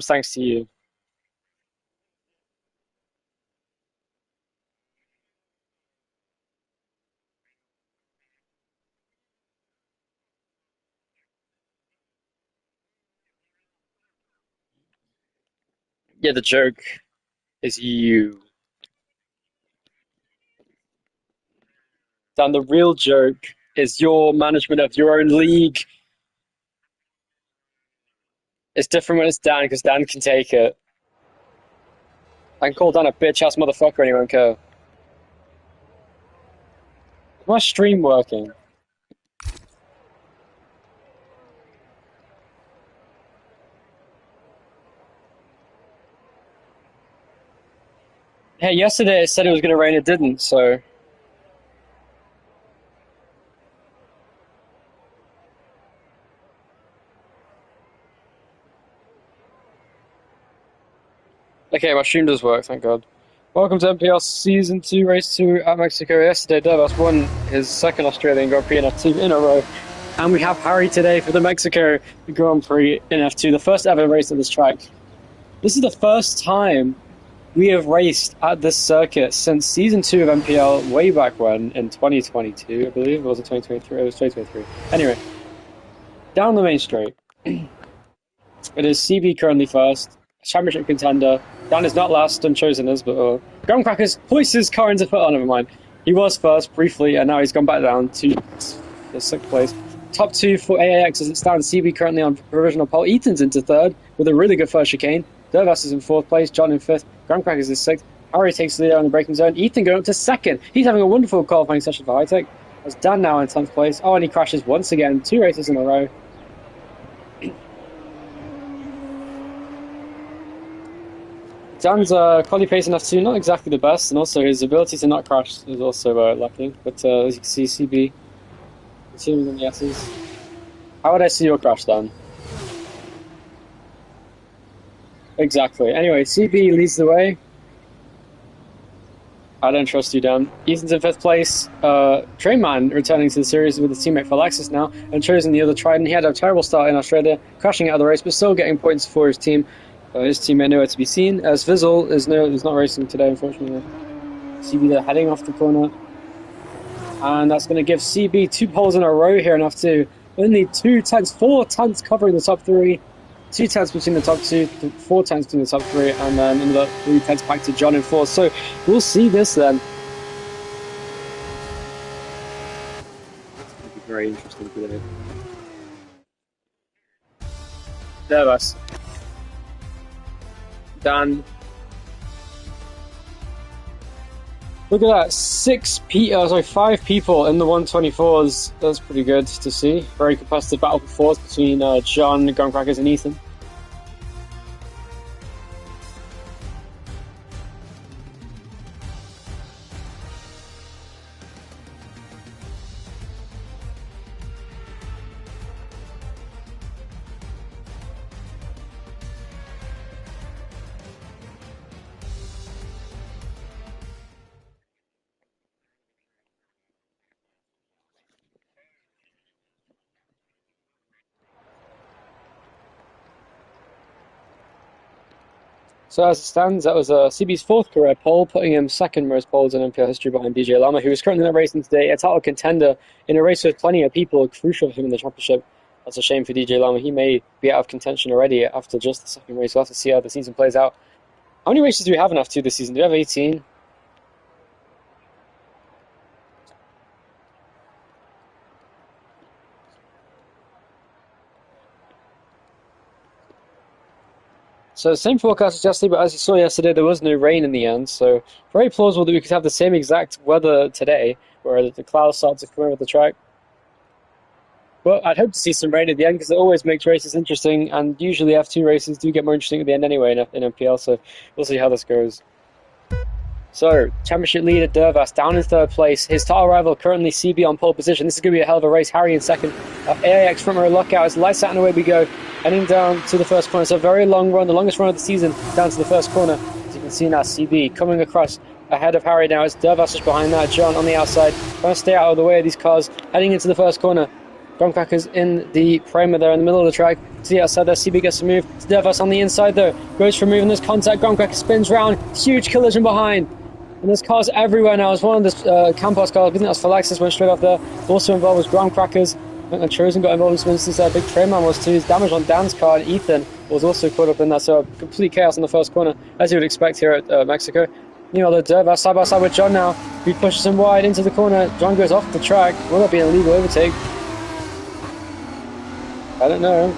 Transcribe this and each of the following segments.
thanks to you. Yeah, the joke is you. Dan, the real joke is your management of your own league. It's different when it's Dan because Dan can take it. I can call Dan a bitch ass motherfucker, anyone care. Is my stream working? Hey, yesterday it said it was going to rain, it didn't, so. Okay, my stream does work, thank God. Welcome to NPL Season 2, Race 2 at Mexico. Yesterday, Devas won his second Australian Grand Prix in F2 in a row. And we have Harry today for the Mexico Grand Prix in F2, the first ever race at this track. This is the first time we have raced at this circuit since Season 2 of NPL way back when, in 2022, I believe. Or was it 2023? It was 2023. Anyway, down the main straight. It is CB currently first, championship contender. Dan is not last, Unchosen is, but Graham Crackers hoists his car into first. Oh, never mind. He was first briefly, and now he's gone back down to the sixth place. Top two for AAX as it stands. CB currently on provisional pole. Ethan's into third with a really good first chicane. Dervas is in fourth place. John in fifth. Graham Crackers is sixth. Harry takes the lead on the braking zone. Ethan going up to second. He's having a wonderful qualifying session for High Tech. That's Dan now in 10th place. Oh, and he crashes once again. 2 races in a row. Dan's quality pace in F2 not exactly the best, and also his ability to not crash is also lacking. But as you can see, CB continuing on the S's. How would I see your crash, Dan? Exactly. Anyway, CB leads the way. I don't trust you, Dan. Ethan's in fifth place. Trainman returning to the series with his teammate for Lexus now, and choosing the other Trident. He had a terrible start in Australia, crashing out of the race, but still getting points for his team. His teammate nowhere to be seen, as Vizzle is not racing today, unfortunately. CB there heading off the corner. And that's going to give CB 2 poles in a row here in F2. Only 4 tenths covering the top 3. 2 tenths between the top 2, 4 tenths between the top 3, and then another 3 tenths back to John in 4th. So we'll see this then. That's going to be very interesting today. There, that's Dan. Look at that, 5 people in the 124s. That's pretty good to see. Very competitive battle for 4th between John, Graham Crackers, and Ethan. So as it stands, that was CB's 4th career pole, putting him 2nd most poles in NPL history behind DJ Lama, who is currently not racing today, a title contender in a race with plenty of people crucial for him in the championship. That's a shame for DJ Lama. He may be out of contention already after just the 2nd race. We'll have to see how the season plays out. How many races do we have in F2 this season? Do we have 18? So same forecast as yesterday, but as you saw yesterday, there was no rain in the end. So very plausible that we could have the same exact weather today, where the clouds start to come over the track. Well, I'd hope to see some rain at the end because it always makes races interesting, and usually F2 races do get more interesting at the end anyway in NPL. So we'll see how this goes. So, championship leader Dervas down in 3rd place. His title rival currently CB on pole position. This is going to be a hell of a race. Harry in 2nd. AIX front row lockout. It's lights out and away we go. Heading down to the first corner. It's a very long run, the longest run of the season, down to the first corner. As you can see now, CB coming across ahead of Harry now. It's Dervas just behind that. John on the outside, trying to stay out of the way of these cars. Heading into the first corner. Groundcrackers in the primer there in the middle of the track. To the outside there, CB gets to move. Dervas on the inside though, goes for moving this contact. Groundcracker spins round, huge collision behind. And there's cars everywhere now. It's one of the Campos cars. I think that's Falaxis went straight off there. Also involved was Groundcrackers. I think Chosen got involved in some instances there. Big Trainman was too. His damage on Dan's car, and Ethan was also caught up in that. So complete chaos in the first corner, as you would expect here at Mexico. Meanwhile, the Dervas side by side with John now. He pushes him wide into the corner. John goes off the track. Will that be an illegal overtake? I don't know.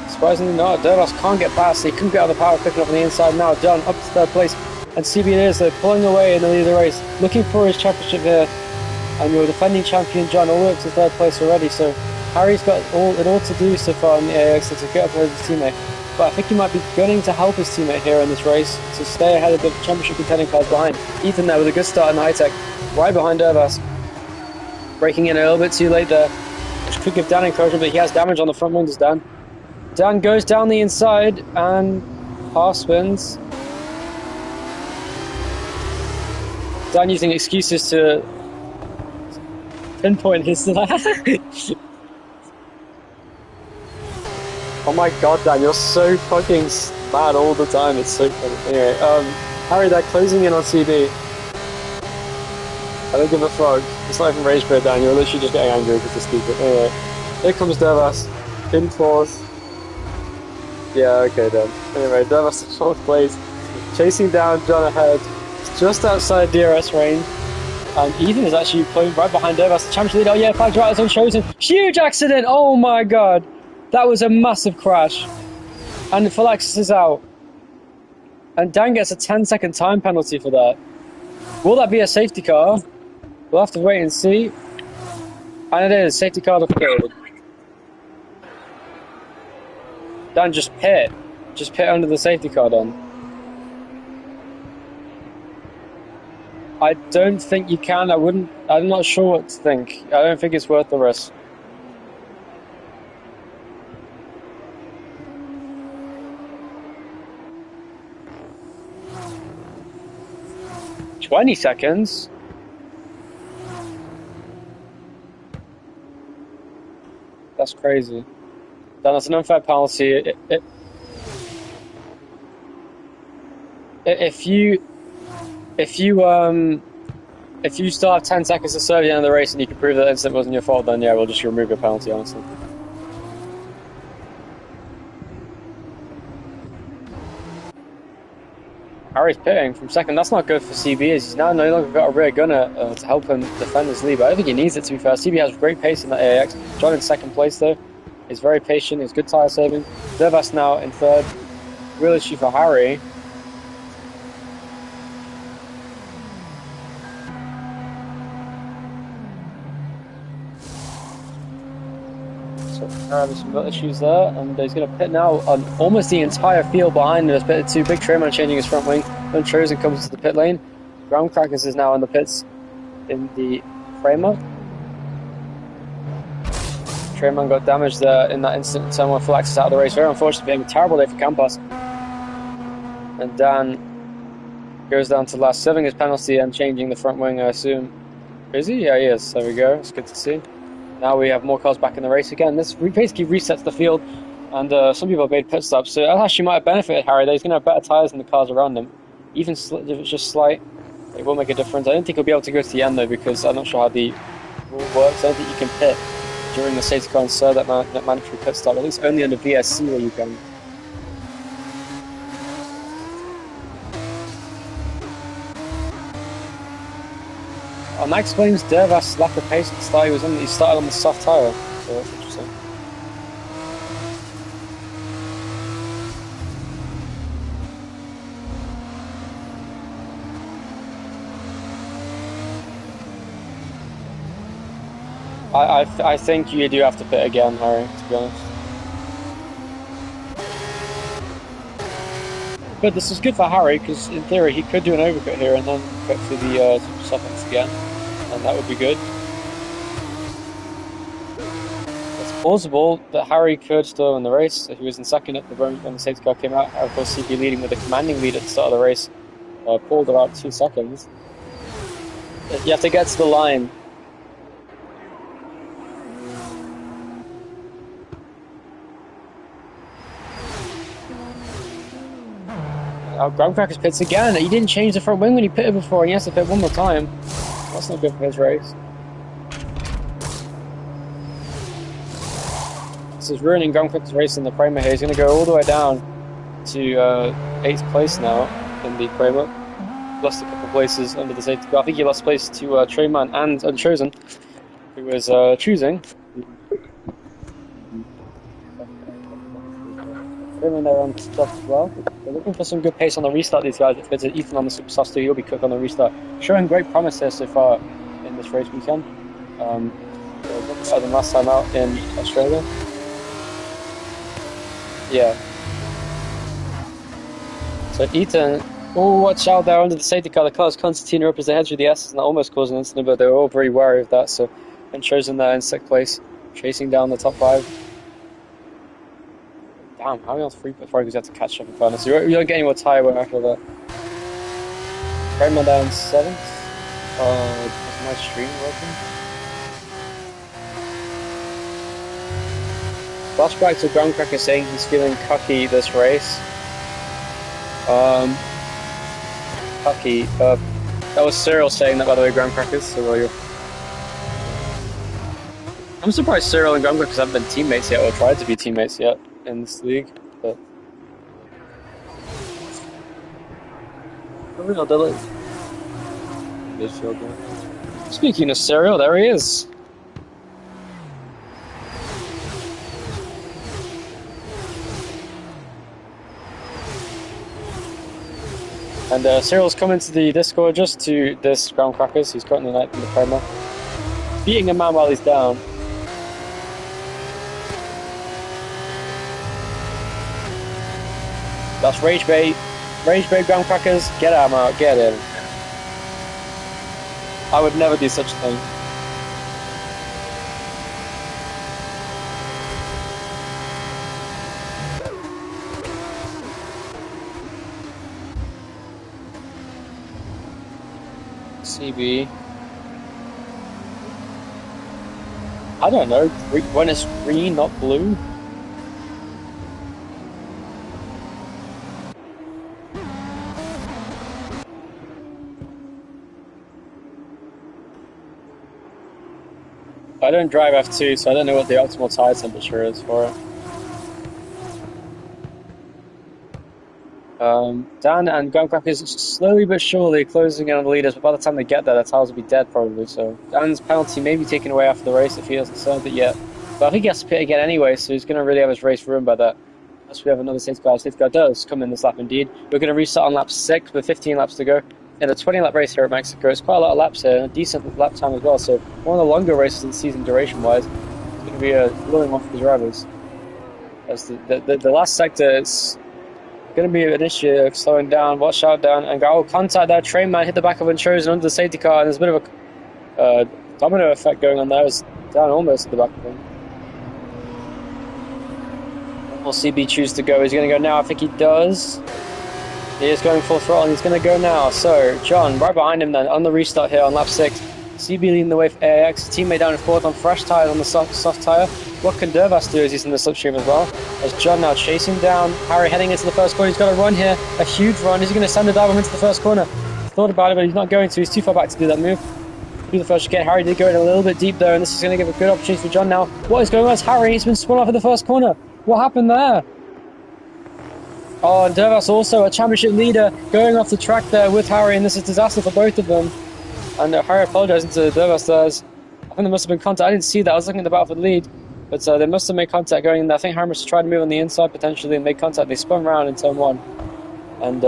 Surprisingly not. Dervas can't get past. He couldn't get out of the power quick enough on the inside. Now John up to third place. And CB is pulling away in the lead of the race, looking for his championship here. And your defending champion John all the way up to third place already. So Harry's got it all to do so far in the AX to get up ahead of his teammate. But I think he might be gunning to help his teammate here in this race to stay ahead of the championship contending cars behind. Ethan there with a good start in the high tech, right behind Dervas. Breaking in a little bit too late there, which could give Dan encouragement, but he has damage on the front wings, Dan. Dan goes down the inside and half spins. Dan using excuses to pinpoint his Oh my god, Dan, you're so fucking bad all the time. It's so funny. Anyway, Harry, they're closing in on CB. I don't give a fuck. It's not even rage quit, Dan. You're literally just getting angry because it's stupid. Anyway, here comes Dervas in fourth. Yeah, okay, Dan. Anyway, Dervas in fourth place, chasing down John ahead. Just outside DRS range, and Ethan is actually playing right behind Dervas, the championship leader. Oh yeah, 5 drivers on Chosen. Huge accident! Oh my god, that was a massive crash. And Falaxis is out, and Dan gets a 10-second time penalty for that. Will that be a safety car? We'll have to wait and see. And it is safety car deployed. Dan, just pit under the safety car, Dan. I don't think you can. I'm not sure what to think. I don't think it's worth the risk. "20 seconds? That's crazy. Then that's an unfair penalty. If you still have 10 seconds to serve the end of the race and you can prove that the incident wasn't your fault, then yeah, we'll just remove your penalty, honestly. Harry's pitting from second. That's not good for CB, as he's now no longer got a rear gunner to help him defend his lead. But I don't think he needs it, to be fair. CB has great pace in that AX. John in second place, though. He's very patient. He's good tyre saving. Dervas now in third. Real issue for Harry. There's some issues there, and he's going to pit now on almost the entire field behind him. There's pitted two. Big Trainman changing his front wing. Then Chosen comes to the pit lane. Groundcrackers is now in the pits in the Framer. Trainman got damaged there in that instant. Someone Falaxis out of the race. Very unfortunate for him. Terrible day for Campos. And Dan goes down to last, serving his penalty and changing the front wing, I assume. Is he? Yeah, he is. There we go. It's good to see. Now we have more cars back in the race again. This basically resets the field, and some people have made pit stops, so that actually might have benefited Harry. He's going to have better tyres than the cars around him. Even if it's just slight, it will make a difference. I don't think he'll be able to go to the end, though, because I'm not sure how the rule works. I don't think you can pit during the safety car and serve that mandatory pit stop, at least only under VSC where you can. And that explains Dervas' lack of pace at the start. He started on the soft tyre, so that's interesting. I think you do have to pit again, Harry, to be honest. But this is good for Harry, because in theory he could do an overcut here and then cut through the softness again, and that would be good. It's plausible that Harry could still win the race. He was in second at the moment when the safety car came out. Of course, CP leading with a commanding lead at the start of the race. Pulled about 2 seconds. You have to get to the line. Grandcrackers pits again. He didn't change the front wing when he pitted before, and he has to pit one more time. That's not good for his race. This is ruining Grandcracker's race in the Prema here. He's going to go all the way down to 8th place now in the Prema. Lost a couple places under the safety car. I think he lost place to Trayman and Unchosen, who was choosing. Trayman there on soft as well. They're looking for some good pace on the restart, these guys. If there's an Ethan on the super soft too, he'll be quick on the restart. Showing great promise here so far in this race weekend. Better than last time out in Australia. Yeah. So Ethan, oh, watch out there under the safety car. The car's Constantine up as they head through the S's, and that almost caused an incident, but they were all very wary of that. So, and chosen there in 6th place, chasing down the top 5. Damn, how many else free before he had to catch up in fairness? You don't get any more tyre wear after that. Raymond down 7th. Is my stream working? Flashback to Groundcracker saying he's feeling cocky this race. Cocky. That was Cyril saying that, by the way, Groundcrackers. So you're... I'm surprised Cyril and Groundcrackers haven't been teammates yet, or tried to be teammates yet in this league. But real delay. Speaking of Cyril, there he is. And Cyril's come into the Discord just to this Groundcrackers. He's currently 9th in the Prema. Beating a man while he's down. That's Rage Bait. Rage Bait Groundcrackers. Get him out. Get him. I would never do such a thing. CB. I don't know. When it's green, not blue. I don't drive F2, so I don't know what the optimal tire temperature is for it. Dan and Groundcrackers slowly but surely closing in on the leaders, but by the time they get there, their tires will be dead probably, so Dan's penalty may be taken away after the race if he hasn't served it yet. But I think he has to pit again anyway, so he's going to really have his race ruined by that. Unless we have another safety car. Safety car does come in this lap indeed. We're going to restart on lap 6 with 15 laps to go. In a 20-lap race here at Mexico, it's quite a lot of laps here, and a decent lap time as well, so one of the longer races of the season duration-wise. It's going to be blowing off the drivers. As the last sector is going to be an issue of slowing down, watch out down, and go, contact there, train man, hit the back of Unchosen under the safety car, and there's a bit of a domino effect going on there, as down almost at the back of him. Will CB choose to go? He's going to go now, I think he does. He is going full throttle and he's going to go now. So, John, right behind him then, on the restart here on lap 6. CB leading the way for AIX. Teammate down in 4th on fresh tyres on the soft tyre. What can Dervas do as he's in the slipstream as well? As John now chasing down Harry heading into the first corner. He's got a run here, a huge run. Is he going to send the dive into the first corner? Thought about it, but he's not going to. He's too far back to do that move. Do the first chicane. Harry did go in a little bit deep there, and this is going to give a good opportunity for John now. What is going on? It's Harry. He's been spun off in the first corner. What happened there? Oh, and Dervas also a championship leader going off the track there with Harry, and this is a disaster for both of them. And Harry apologising to Dervas there. I think there must have been contact. I didn't see that. I was looking at the battle for the lead. But they must have made contact going in there. I think Harry must have tried to move on the inside potentially and made contact. They spun round in turn 1. And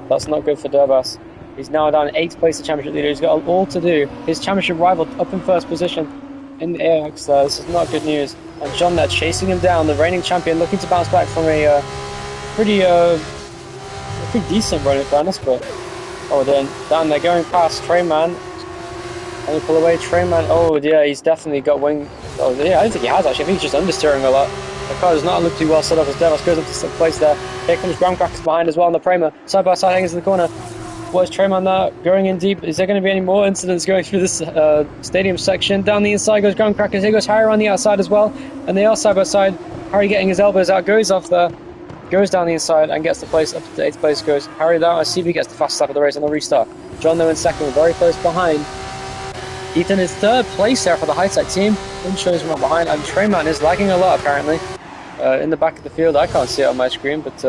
that's not good for Dervas. He's now down in 8th place, the championship leader. He's got all to do. His championship rival up in 1st position in the AX there. This is not good news. And John there chasing him down, the reigning champion, looking to bounce back from a pretty decent run in fairness, but then down there going past Trayman. And he pull away Trayman. Oh yeah, he's definitely got wing. Oh yeah, I don't think he has actually. I think he's just understeering a lot. The car does not look too well set up as Dervas goes up to 6th place there. Here comes Groundcrackers behind as well on the Prema. Side by side hangs in the corner. What is Trayman there? Going in deep. Is there going to be any more incidents going through this stadium section? Down the inside goes Groundcrackers. Here goes Harry on the outside as well. And they are side by side. Harry getting his elbows out, goes off there. goes down the inside and gets the place up to 8th place. Goes Harry down as CB gets the fastest lap of the race on the restart. John though in second, very close behind. Ethan is 3rd place there for the high-tech team. Shows him up behind, and Trayman is lagging a lot apparently. In the back of the field, I can't see it on my screen, but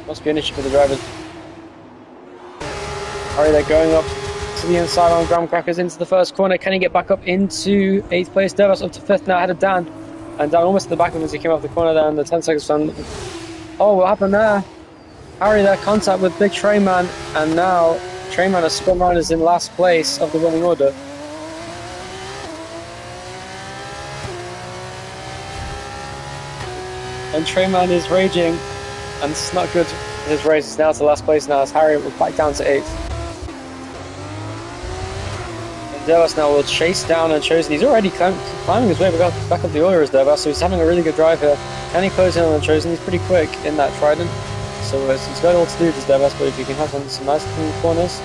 must be an issue for the drivers. Harry, they're going up to the inside on Graham Crackers into the first corner. Can he get back up into 8th place? Dervas up to 5th now ahead of Dan. And Dan almost at the back of him as he came off the corner there in the 10 seconds from. Oh, what happened there? Harry there, contact with Big Trayman, and now Trayman has spun around, is in last place of the running order. And Trayman is raging, and it's not good. His race is now to last place now as Harry will back down to 8th. And Dervas now will chase down Unchosen. He's already climbing his way back up the order as Dervas, so he's having a really good drive here. Can he close in on Unchosen? He's pretty quick in that Trident, so he's got all to do with his Dervas, but if he can have some nice clean corners,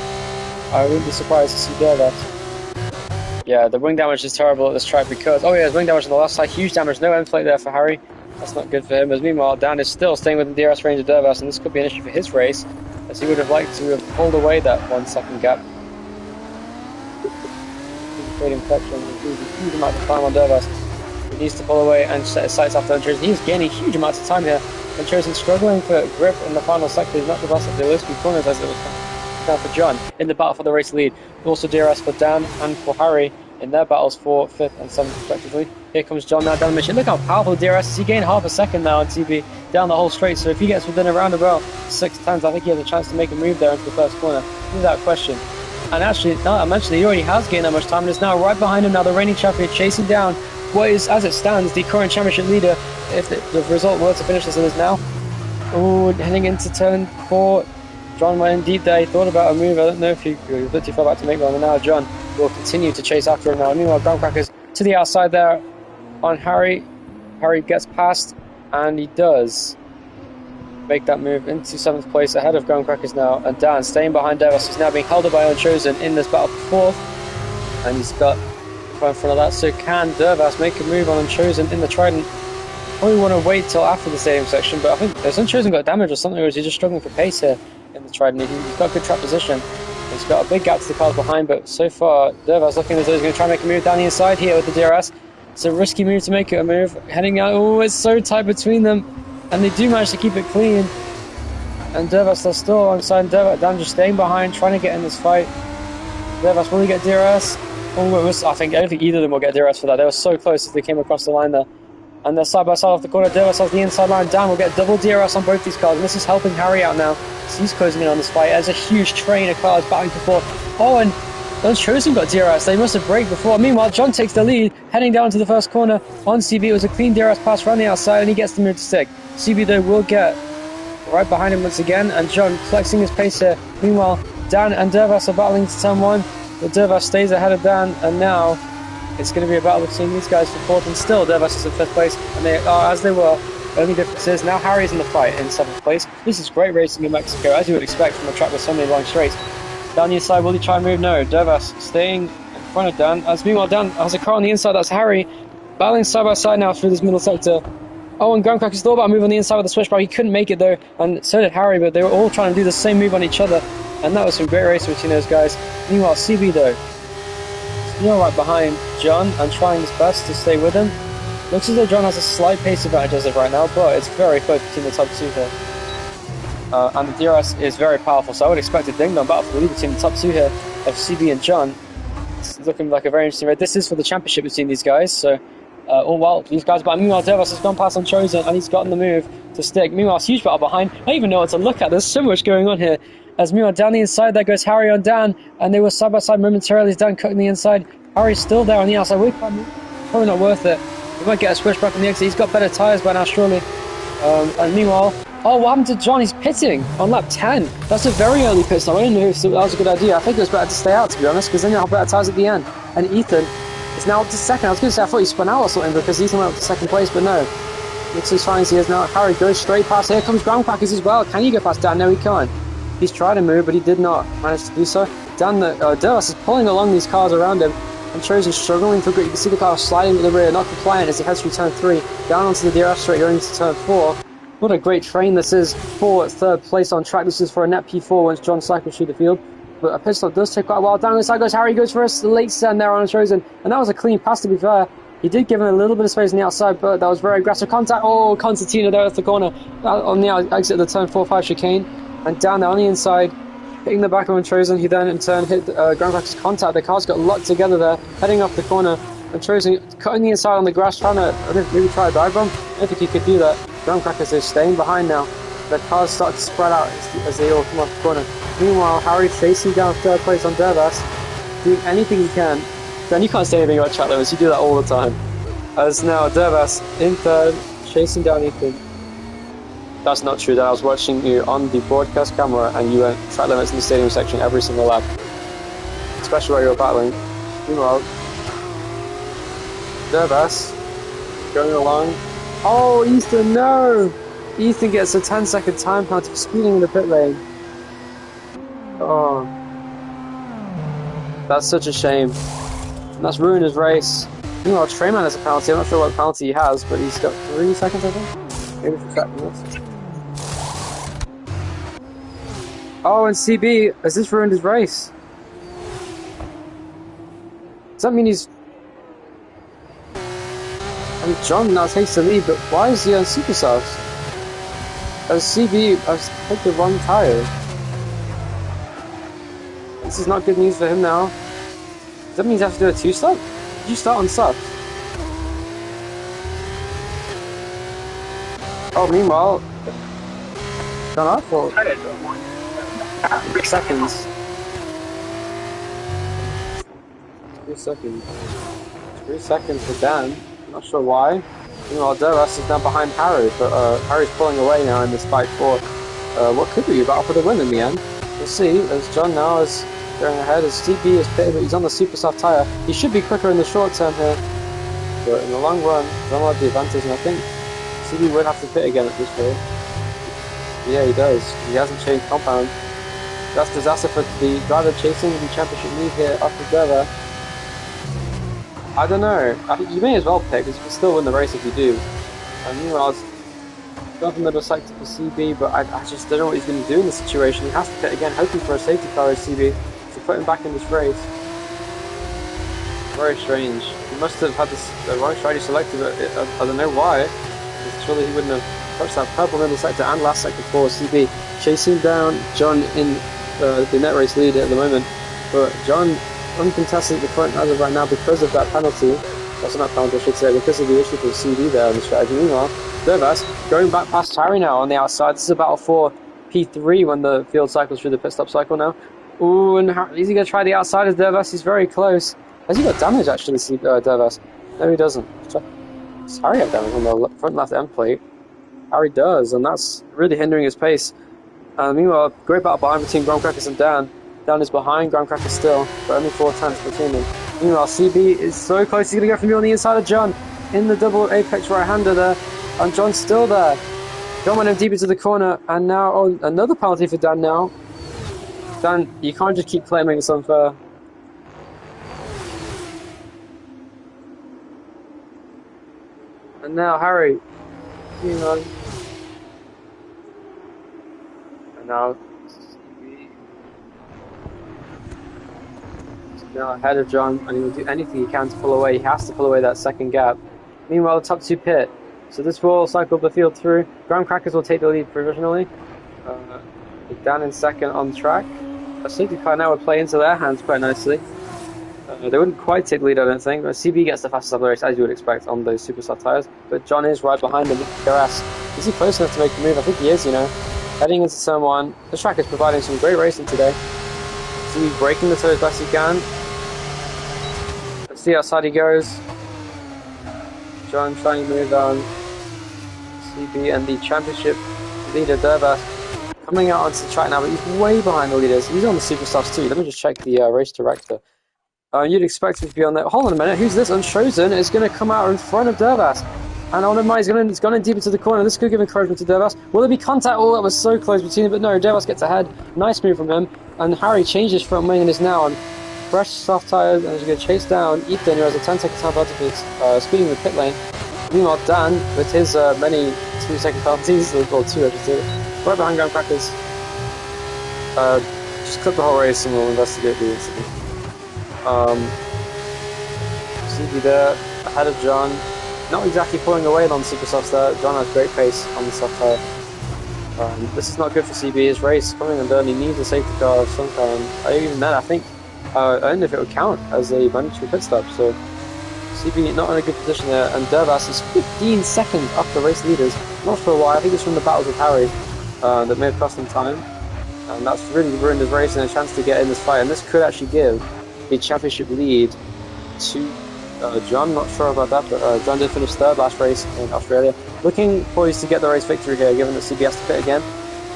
I wouldn't be surprised to see Dervas. Yeah, the wing damage is terrible at this track because, oh yeah, his wing damage on the left side, huge damage, no end plate there for Harry. That's not good for him, as meanwhile Dan is still staying within the DRS range of Dervas, and this could be an issue for his race, as he would have liked to have pulled away that 1 second gap. He's creating pressure and losing a huge amount of time on Dervas. He needs to pull away and set his sights after Unchosen. He's gaining huge amounts of time here. Unchosen struggling for grip in the final sector. He's not the best at the low speed corners as it was now for John in the battle for the race lead. Also DRS for Dan and for Harry in their battles for 5th and 7th respectively. Here comes John now down the mission. Look how powerful DRS is. He gained half a second now on TB down the whole straight, so if he gets within around about 6 times, I think he has a chance to make a move there into the first corner, without question. And actually, now I mentioned he already has gained that much time, and is now right behind him now, the reigning champion, chasing down what is, as it stands, the current championship leader, if the result were to finish this, it is now. Oh, heading into turn 4. John went in deep there, he thought about a move, I don't know if he was a bit too far back to make one, and now John will continue to chase after him now. Meanwhile, Graham Crackers to the outside there on Harry. Harry gets past, and he does make that move into 7th place ahead of Graham Crackers now, and Dan staying behind Dervas, who's now being held up by Unchosen in this battle for 4th, and he's got in front of that. So can Dervas make a move on Unchosen in the Trident? Probably want to wait till after the stadium section, but I think has Unchosen got damage or something, or is he just struggling for pace here in the Trident? He's got good track position. He's got a big gap to the cars behind, but so far Dervas looking as though he's going to try and make a move down the inside here with the DRS. It's a risky move to make it a move. Heading out, oh, it's so tight between them, and they do manage to keep it clean. And Dervas are still alongside Dervas. Dan just staying behind, trying to get in this fight. Dervas, will he get DRS? Oh, I don't think either of them will get DRS for that. They were so close as they came across the line there. And they're side by side off the corner. Dervas has the inside line. Dan will get double DRS on both these cars, and this is helping Harry out now. So he's closing in on this fight. There's a huge train of cars battling for 4th. Oh, and Unchosen got DRS. They must have braked before. Meanwhile, John takes the lead, heading down to the first corner on CB. It was a clean DRS pass around the outside, and he gets the move to stick. CB, though, will get right behind him once again, and John flexing his pace here. Meanwhile, Dan and Dervas are battling to turn 1, but Dervas stays ahead of Dan, and now it's going to be a battle between these guys for 4th, and still Dervas is in 5th place, and they are as they were. Only difference is now Harry's in the fight in 7th place. This is great racing in Mexico, as you would expect from a track with so many long straights. Down the inside, will he try and move? No, Dervas staying in front of Dan, as meanwhile Dan has a car on the inside, that's Harry, battling side by side now through this middle sector. Oh, and Graham Crackers thought about a move on the inside with the switch bar. He couldn't make it though, and so did Harry, but they were all trying to do the same move on each other, and that was some great racing between those guys. Meanwhile, CB though, still right behind John and trying his best to stay with him. Looks as though John has a slight pace advantage as of right now, but it's very close between the top 2 here. And the DRS is very powerful, so I would expect a ding-dong battle for the lead between the top 2 here of CB and John. It's looking like a very interesting race. This is for the championship between these guys, so all while these guys, but meanwhile Dervas has gone past Unchosen and he's gotten the move to stick. Meanwhile, huge battle behind. I don't even know what to look at. There's so much going on here. As meanwhile down the inside there goes Harry on Dan, and they were side by side momentarily as Dan cutting the inside. Harry's still there on the outside. Probably not worth it. He might get a switch back on the exit. He's got better tyres by now, surely. And meanwhile, oh, what happened to John? He's pitting on lap 10. That's a very early pit stop. I didn't know if that was a good idea. I think it was better to stay out, to be honest, because then you'll have better tyres at the end. And Ethan is now up to 2nd. I was going to say I thought he spun out or something because Ethan went up to 2nd place, but no. Looks as fine as he is now. Harry goes straight past. Here comes Graham Crackers as well. Can you go past Dan? No, he can't. He's tried to move, but he did not manage to do so. Dan, Dervas is pulling along these cars around him, and Chosen struggling for grip. You can see the car sliding to the rear, not compliant as he heads through turn 3, down onto the DRS straight going into turn 4. What a great train this is for third place on track. This is for a net P4 once John cycles through the field. But a pit stop does take quite a while. Down the side goes Harry, goes for a late send there on Unchosen. And that was a clean pass, to be fair. He did give him a little bit of space on the outside, but that was very aggressive contact. Oh, Constantino there at the corner on the exit of the turn 4-5 chicane. And down there on the inside, hitting the back of Unchosen. He then in turn hit Graham Cracker's contact. The cars got locked together there, heading off the corner. Unchosen cutting the inside on the grass, trying to maybe try a dive bomb. I don't think he could do that. Graham Crackers is staying behind now. The cars start to spread out as they all come off the corner. Meanwhile, Harry chasing down third place on Dervas, doing anything he can. Dan, you can't say anything about track limits, you do that all the time. As now Dervas in third, chasing down Ethan. That's not true, Dan. I was watching you on the broadcast camera and you went track limits in the stadium section every single lap. Especially while you were battling. Meanwhile, Dervas going along. Oh, Ethan, no! Ethan gets a 10-second time penalty for speeding in the pit lane. Oh. That's such a shame. And that's ruined his race. Meanwhile, Trayman has a penalty. I'm not sure what penalty he has, but he's got 3 seconds, I think. Maybe for track limits. Oh, and CB, has this ruined his race? Does that mean he's... And John now takes the lead, but why is he on super softs? As CB, I've picked the wrong tyre. This is not good news for him now. Does that mean he has to do a 2-stop? Did you start on soft? Oh, meanwhile... Gone off or... 3 seconds. 3 seconds. 3 seconds for Dan. Not sure why. Meanwhile, Dervas is now behind Harry, but Harry's pulling away now in this fight for what could be a battle for the win in the end. We'll see, as John now is going ahead, as CB is pitted, but he's on the super soft tyre. He should be quicker in the short term here, but in the long run, John will have the advantage, and I think CB would have to pit again at this rate. Yeah, he does. He hasn't changed compound. That's disaster for the driver chasing the championship lead here after Derva. I don't know. You may as well pick, because you can still win the race if you do. And meanwhile, Jonathan middle sector for CB, but I just don't know what he's going to do in this situation. He has to pit again, hoping for a safety car as CB to put him back in this race. Very strange. He must have had this wrong strategy selected, but I don't know why. Surely he wouldn't have touched that purple middle sector and last sector for CB. Chasing down John in the net race lead at the moment, but John uncontested at the front as of right now because of that penalty. That's not penalty, I should say, because of the issue for CB there on the strategy. Meanwhile, Dervas going back past Harry now on the outside. This is a battle for P3 when the field cycles through the pit stop cycle now. Ooh, and is he going to try the outside of Dervas? He's very close. Has he got damage actually, Dervas? No, he doesn't. Does Harry have damage on the front left end plate? Harry does, and that's really hindering his pace. Meanwhile, great battle behind between Graham Crackers and Dan. Dan is behind Graham Crackers still, but only 4 tenths between them. Meanwhile, CB is so close, he's going to go from you on the inside of John in the double apex right-hander there, and John's still there. John went him deep into the corner, and now another penalty for Dan now. Dan, you can't just keep claiming it's unfair. And now Harry, and now now ahead of John, and he will do anything he can to pull away. He has to pull away that second gap. Meanwhile, the top 2 pit. So this will cycle the field through. Graham Crackers will take the lead provisionally. Dan in second on track. A safety car now would play into their hands quite nicely. They wouldn't quite take the lead, I don't think. But CB gets the fastest of the race, as you would expect, on those super soft tyres. But John is right behind him. Is he close enough to make the move? I think he is, you know. Heading into turn 1. The track is providing some great racing today. CB breaking the toe as best he can. Let's see how side he goes. John trying to move on. CB and the championship leader Dervas coming out onto the track now, but he's way behind the leaders. He's on the super softs too. Let me just check the race director. You'd expect him to be on there. Hold on a minute, who's this? Unchosen is going to come out in front of Dervas. And on him, he's gone in deep into the corner. This could give encouragement to Dervas. Will there be contact? Oh, that was so close between them, but no, Dervas gets ahead. Nice move from him. And Harry changes front wing and is now on fresh soft tyres and is going to chase down Ethan, who has a 10-second time penalty for speeding in the pit lane. Meanwhile, Dan, with his many 2-second penalties, or 2 I should say, right behind Graham Crackers. Just clip the whole race and we'll investigate the incident. CB there, ahead of John. Not exactly pulling away on super softs there. John has great pace on the soft tire. This is not good for CB. His race coming undone. He needs a safety car of some kind. Even then, I think I don't know if it would count as a mandatory pit stop. So CB not in a good position there, and Dervas is 15 seconds up the race leaders. Not sure why. I think it's from the battles with Harry that may have cost him time, and that's really ruined his race and a chance to get in this fight. And this could actually give a championship lead to John. Not sure about that, but John did finish third last race in Australia. Looking poised to get the race victory here, given that CB has to pit again,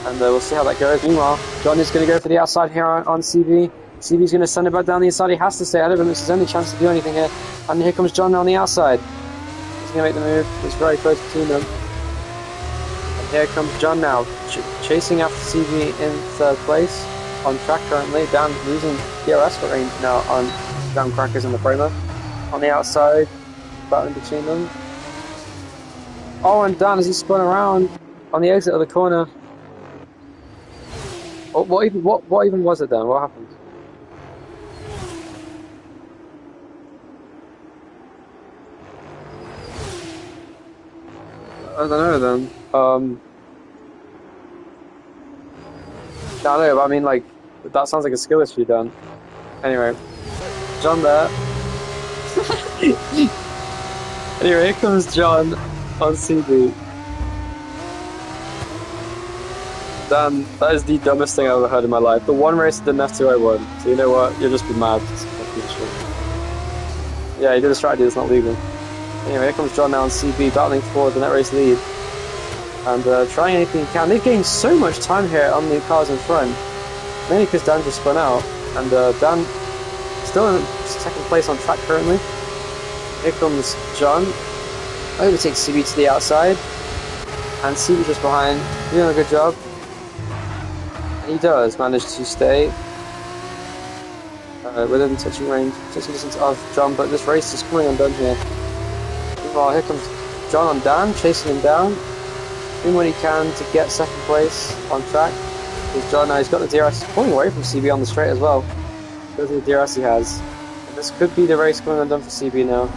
and we'll see how that goes. Meanwhile, John is going to go for the outside here on CB. CB's going to send it back down the inside. He has to stay ahead of him. It's his only chance to do anything here. And here comes John on the outside. He's going to make the move. He's very close between them. And here comes John now, chasing after CB in third place on track currently. Dan losing DRS range now on Graham Crackers and the Framer. On the outside, battling between them. Oh, and Dan as he spun around on the exit of the corner. Oh, what even was it then? What happened? I don't know then. I don't know, but I mean, like, that sounds like a skill issue, Dan. Anyway, John there. Anyway, here comes John on CB. Dan, that is the dumbest thing I've ever heard in my life. The one race at the F2 I won. So you know what? You'll just be mad. Yeah, he did a strategy that's not legal. Anyway, here comes John now on CB, battling for the net race lead. And trying anything he can. They've gained so much time here on the cars in front. Mainly because Dan just spun out. And Dan still in second place on track currently. Here comes John. Overtakes CB to the outside. And CB just behind. Doing a good job. And he does manage to stay within touching range, touching distance of John, but this race is coming undone here. Meanwhile, here comes John on Dan, chasing him down, doing what he can to get second place on track. Because John now, he's got the DRS, pulling away from CB on the straight as well. Because of the DRS he has. And this could be the race coming undone for CB now.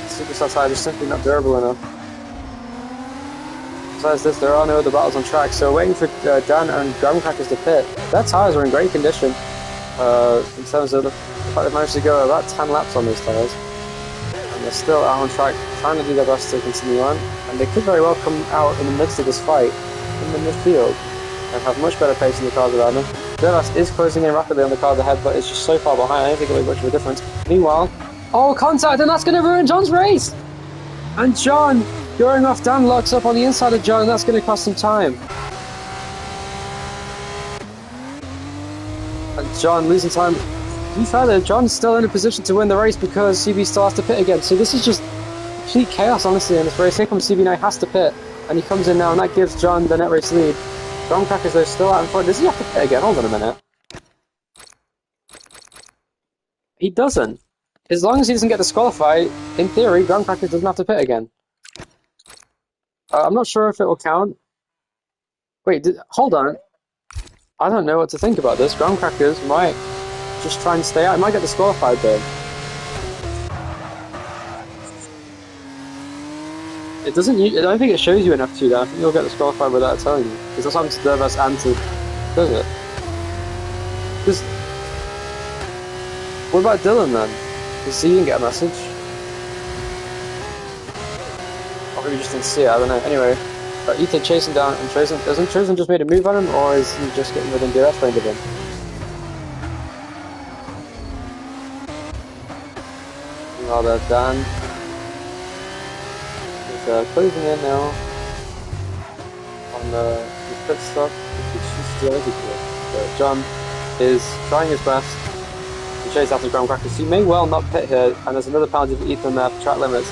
Superstar tire is simply not durable enough. Besides this, there are no other battles on track, so waiting for Dan and Graham Crackers to pit. Their tyres are in great condition in terms of the fact they've managed to go about 10 laps on those tyres. And they're still out on track, trying to do their best to continue on. And they could very well come out in the midst of this fight in the midfield and have much better pace than the cars around them. Dervas is closing in rapidly on the cars ahead, but it's just so far behind, I don't think it'll make much of a difference. Meanwhile, oh, contact, and that's going to ruin John's race! And John, going off, Dan locks up on the inside of John, and that's going to cost him time. And John losing time. To be fair though, John's still in a position to win the race because CB still has to pit again. So this is just complete chaos, honestly, in this race. Here comes CB now, has to pit, and he comes in now, and that gives John the net race lead. Graham Crackers though still out in front. Does he have to pit again? Hold on a minute. He doesn't. As long as he doesn't get disqualified, in theory, Graham Crackers doesn't have to pit again. I'm not sure if it will count. Wait, hold on. I don't know what to think about this. Graham Crackers might just try and stay out. He might get disqualified though. It doesn't. I don't think it shows you enough to that. I think you'll get disqualified without telling you. Because that's happened to Dervas and to... Does it? Because... What about Dylan then? Because he didn't get a message. Or maybe he just didn't see it, I don't know. Anyway, Ethan chasing down and Chosen. Hasn't Chosen just made a move on him, or is he just getting within DRS range of him? Meanwhile, there's Dan. He's closing in now on the pit stop. John is trying his best to chase after Graham Crackers. He may well not pit here, and there's another penalty for Ethan there for track limits.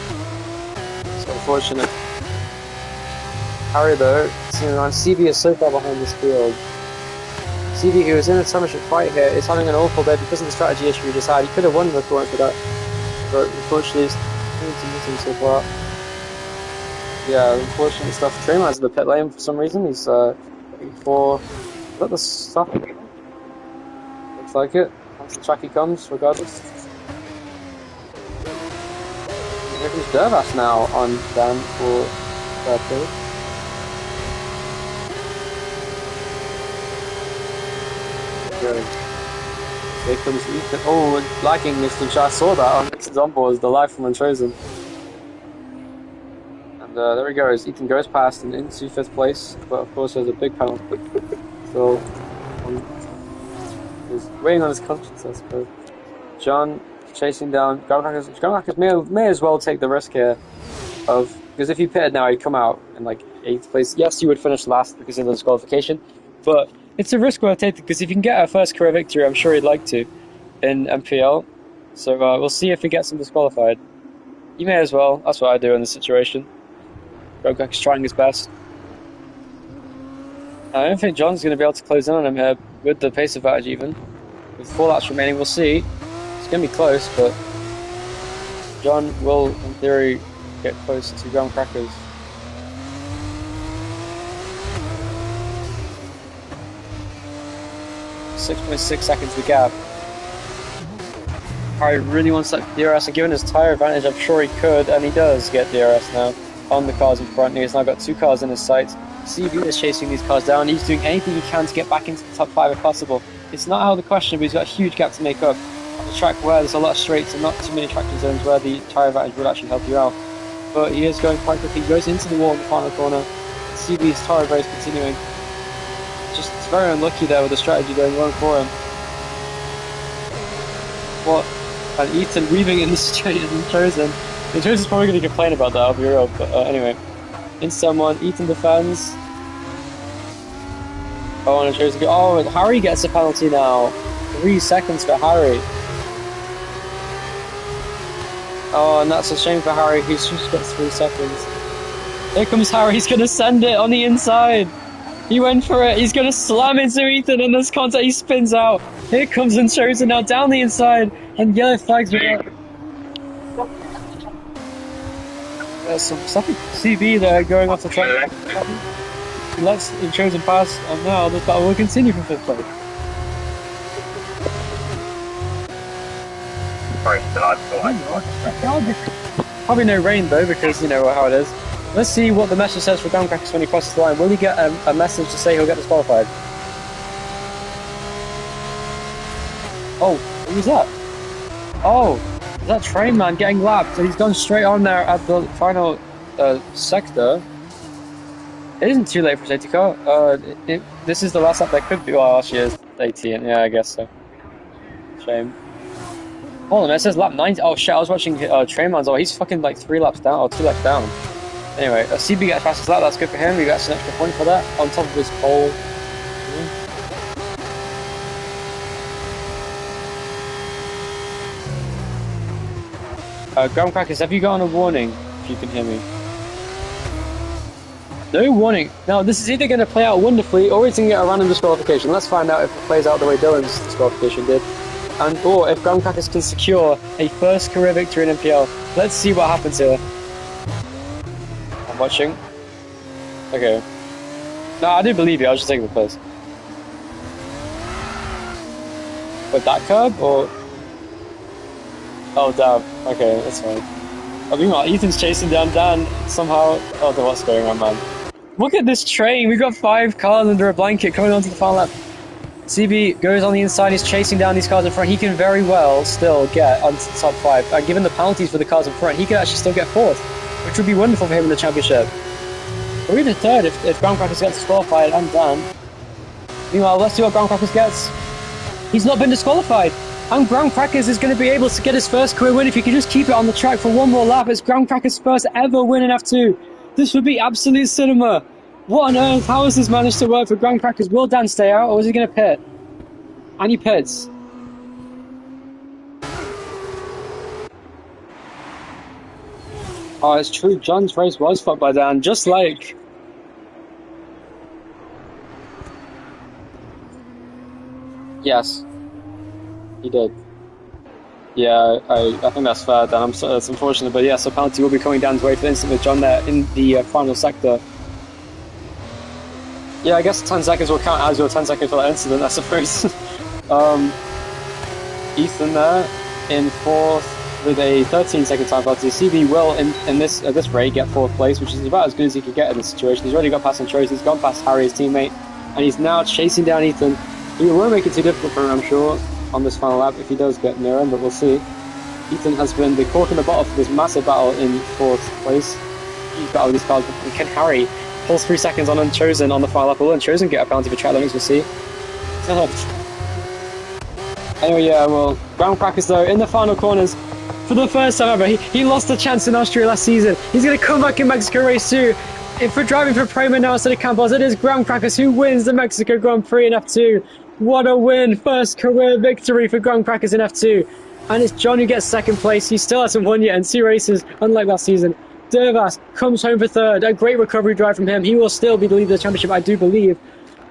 It's unfortunate. Harry though, seeing around, CB is so far behind this field. CB, who is in a championship fight here, is having an awful day because of the strategy issue he just had. He could have won if it weren't for that, but unfortunately, so far. Yeah, unfortunate stuff. Trayman's in the pit lane for some reason. He's looking for. Is that the stuff? Looks like it. Once the track he comes, regardless. Here comes Dervash now on Dan for third place. Here comes Ethan. Oh, lagging Mr. Chat. I saw that on Ethan's onboard, the live from Unchosen. And there he goes. Ethan goes past and into 5th place, but of course there's a big penalty. So he's weighing on his conscience, I suppose. John chasing down Groundcrackers may as well take the risk here of, because if he pitted now he'd come out in like 8th place. Yes, you would finish last because of the disqualification, but it's a risk worth taking because if you can get a first career victory, I'm sure he'd like to in NPL. So we'll see if he gets him disqualified. You may as well. That's what I do in this situation. Groundcrackers trying his best. I don't think John's going to be able to close in on him here with the pace advantage even. With 4 laps remaining, we'll see. It's going to be close, but John will, in theory, get close to Groundcrackers. .6 seconds the gap. Harry really wants that DRS, and given his tyre advantage, I'm sure he could, and he does get DRS now on the cars in front. He's now got 2 cars in his sights. CB is chasing these cars down. He's doing anything he can to get back into the top 5 if possible. It's not out of the question, but he's got a huge gap to make up on the track where there's a lot of straights and not too many traction zones where the tyre advantage would actually help you out. But he is going quite quickly. He goes into the wall in the final corner. CB's tyre race continuing. Just very unlucky there with the strategy going wrong for him. What? And Ethan weaving in the straight and chosen. The chosen's probably going to complain about that, I'll be real. But anyway, in someone, Ethan defends. Oh, and chosen. Oh, and Harry gets a penalty now. 3 seconds for Harry. Oh, and that's a shame for Harry. He's just got 3 seconds. Here comes Harry. He's going to send it on the inside. He went for it. He's going to slam into Ethan, and there's contact. He spins out. Here comes Unchosen now down the inside, and yellow flags are out. There's some CB there going off the track. He lets Unchosen pass, and now the battle will continue for 5th place. Probably no rain though, because you know how it is. Let's see what the message says for Groundcrackers when he crosses the line. Will he get a message to say he'll get disqualified? Oh, who was that? Oh, is that Trainman getting lapped? So he's gone straight on there at the final sector. It isn't too late for safety car. This is the last lap that could be. Well, actually is 18. Yeah, I guess so. Shame. Hold on, it says lap 90. Oh shit, I was watching Trainman's. Oh, he's fucking like 3 laps down, or 2 laps down. Anyway, CB gets fastest lap, that's good for him. He gets an extra point for that, on top of his pole. Groundcrackers, have you got on a warning, if you can hear me? No warning. Now, this is either going to play out wonderfully, or it's going to get a random disqualification. Let's find out if it plays out the way Dylan's disqualification did. Or if Groundcrackers can secure a first career victory in NPL. Let's see what happens here. I'm watching. Okay. No, I didn't believe you, I was just taking the place. But that curb, or... Oh, damn. Okay, that's fine. Oh, meanwhile, Ethan's chasing down Dan somehow. Oh, what's going on, man? Look at this train! We've got 5 cars under a blanket coming onto the final lap. CB goes on the inside, he's chasing down these cars in front. He can very well still get onto the top 5. And given the penalties for the cars in front, he could actually still get 4th, which would be wonderful for him in the championship. Or even 3rd if Groundcrackers gets disqualified and Dan. Meanwhile, let's see what Groundcrackers gets. He's not been disqualified. And Groundcrackers is going to be able to get his first career win if he can just keep it on the track for 1 more lap. It's Groundcrackers' first ever win in F2. This would be absolute cinema. What on earth? How has this managed to work for Groundcrackers? Will Dan stay out, or is he going to pit? And he pits. Oh, it's true. John's race was fucked by Dan, just like... Yes. He did. Yeah, I think that's fair. Then it's unfortunate, but yeah, so penalty will be coming down to wait for the instant with John there in the final sector. Yeah, I guess 10 seconds will count as your 10 seconds for that incident, I suppose. Ethan there in fourth with a 13-second time penalty. CB will in this raid get fourth place, which is about as good as he could get in this situation. He's already got past Antrosis, he's gone past Harry, his teammate, and he's now chasing down Ethan. He won't make it too difficult for him, I'm sure, on this final lap if he does get near him, but we'll see. Ethan has been the cork in the bottle for this massive battle in fourth place. He's battle with these cars. Can Harry pulls 3 seconds on Unchosen on the final lap? Will Unchosen get a penalty for track limits? We'll see. Anyway, yeah, well, ground crackers though in the final corners for the first time ever. He lost a chance in Austria last season. He's going to come back in Mexico race 2. If we're driving for Prema now instead of Campos, it is ground crackers who wins the Mexico Grand Prix in F2. What a win! First career victory for ground crackers in F2. And it's John who gets second place. He still hasn't won yet in 2 races, unlike last season. Dervas comes home for third. A great recovery drive from him. He will still be the leader of the championship, I do believe.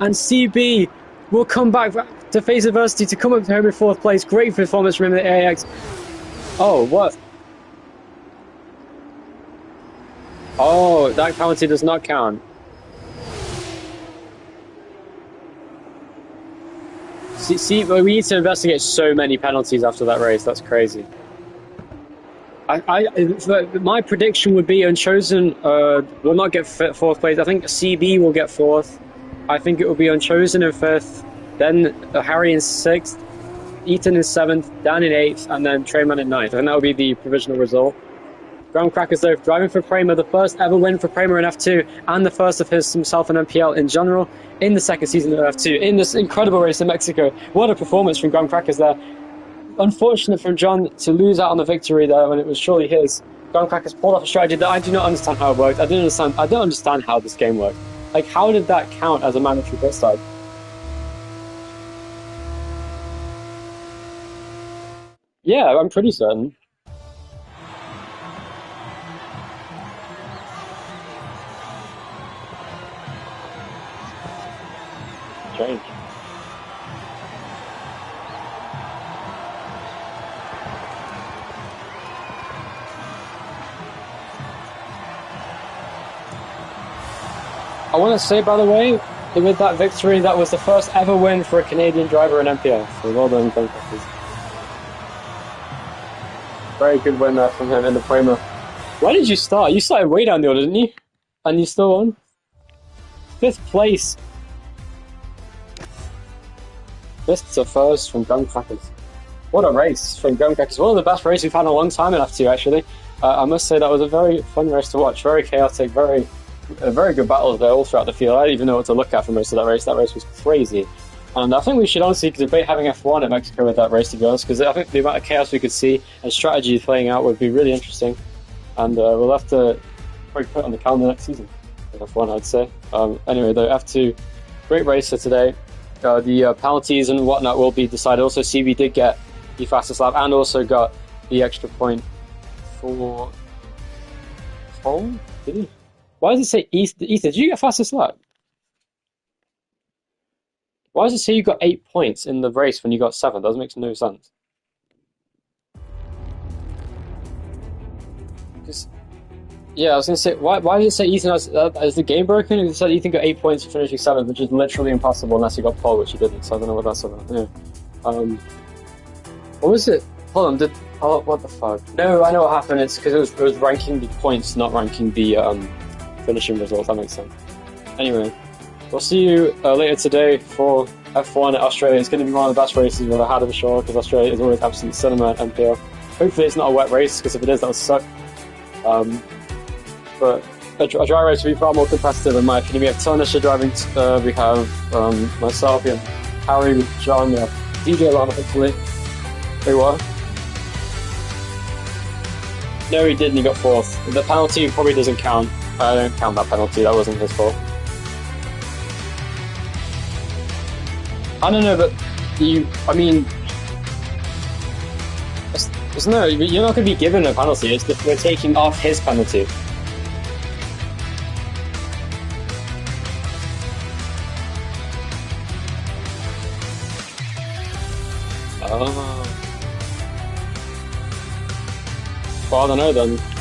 And CB will come back to face adversity to come up home in fourth place. Great performance from him at the AX. Oh, what? Oh, that penalty does not count. See, we need to investigate so many penalties after that race. That's crazy. My prediction would be Unchosen will not get fourth place. I think CB will get fourth. I think it will be Unchosen in fifth, then Harry in sixth, Ethan in seventh, Dan in eighth, and then Treyman in ninth. I think that will be the provisional result. Ground crackers though, driving for Prema, the first ever win for Prema in F2, and the first of himself in NPL in general in the second season of F2, in this incredible race in Mexico. What a performance from Ground crackers there. Unfortunate for John to lose out on the victory there when it was surely his. Ground crackers pulled off a strategy that I do not understand how it worked. I don't understand how this game worked. Like, how did that count as a mandatory pit stop? Yeah, I'm pretty certain. Strange. I want to say, by the way, that with that victory, that was the first ever win for a Canadian driver in NPL. So well done, Ground crackers. Very good win there from him in the Prema. Why did you start? You started way down the order, didn't you? And you still won? Fifth place. Fifth to first from Ground crackers. What a race from Ground crackers. One of the best races we've had in a long time in F2, actually. I must say that was a very fun race to watch. Very chaotic, very good battles there all throughout the field. I didn't even know what to look at for most of that race. That race was crazy. And I think we should honestly debate having F1 at Mexico with that race, to be honest, because I think the amount of chaos we could see and strategy playing out would be really interesting. And we'll have to probably put it on the calendar next season. F1, I'd say. Anyway, though, F2, great race for today. The penalties and whatnot will be decided. Also, CB did get the fastest lap and also got the extra point for pole. Did he? Why does it say Ethan? Did you get fastest lap? Why does it say you got 8 points in the race when you got 7? That doesn't make no sense. Yeah, I was gonna say, why did it say Ethan is the game broken? It said Ethan got 8 points for finishing 7th, which is literally impossible unless he got pole, which he didn't. So I don't know what that's about. Yeah. What was it? Hold on. What the fuck? No, I know what happened. It's because it was ranking the points, not ranking the finishing results. That makes sense. Anyway, we'll see you later today for F1 at Australia. It's going to be one of the best races we've ever had, I'm sure, because Australia is always absolute cinema at NPL. Hopefully, it's not a wet race, because if it is, that would suck. But a dry race will be far more competitive in my opinion. We have Tanisha driving, we have myself, we have Harry, with John, we have DJ Lana, hopefully. Wait, what? No, he didn't, he got 4th. The penalty probably doesn't count. I don't count that penalty, that wasn't his fault. I don't know, but no, you're not going to be given a penalty, it's that we're taking off his penalty. Well, I don't know then.